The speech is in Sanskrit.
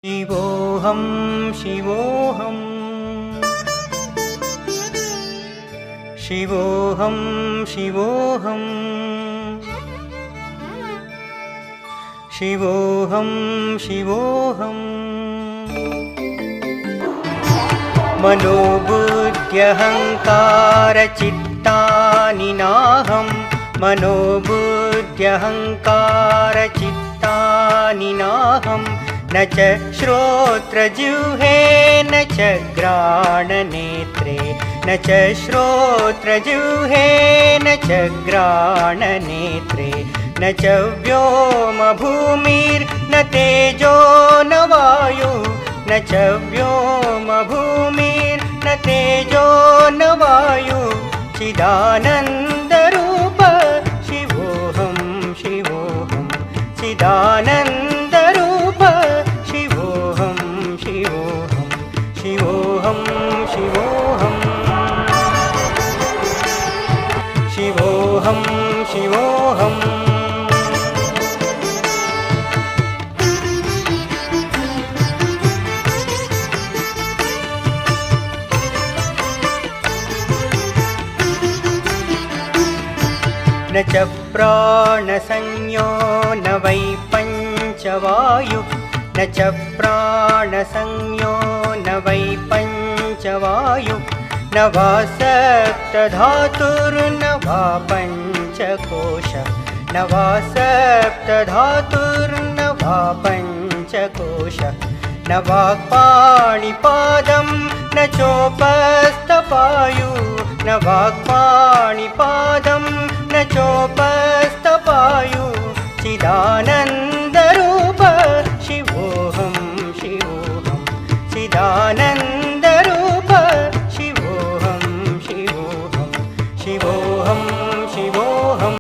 शिवोऽहं शिवोऽहं शिवोऽहं शिवोऽहं शिवोऽहं शिवोऽहं मनोबुद्ध्यहङ्कारचित्तानि नाहं मनोबुद्ध्यहङ्कारचित्तानि नाहं न च श्रोत्रजिह्वे न च घ्राणनेत्रे न च श्रोत्रजिह्वे न च घ्राणनेत्रे न च व्योमभूमिर्न तेजो न वायु न च व्योमभूमिर्न तेजो न वायु चिदानन्दरूप शिवोऽहं शिवोऽहं चिदानन्दरूप शिवोऽहं शिवोऽहं शिवोऽहं शिवोऽहं शिवोऽहं शिवोऽहम् न च प्राणसंज्ञो न वै पञ्चवायु न च प्राणसंज्ञो न वै पञ्चवायु न वा सप्तधातुर्न वा पञ्चकोश न वा सप्तधातुर्न वा पञ्चकोश न वाक्पाणिपादं न चोपस्थपायु न वाक्पाणिपादं न चोपस्थपायु चिदानन्दरूप शिवोऽहं शिवोऽहं चिदानन्द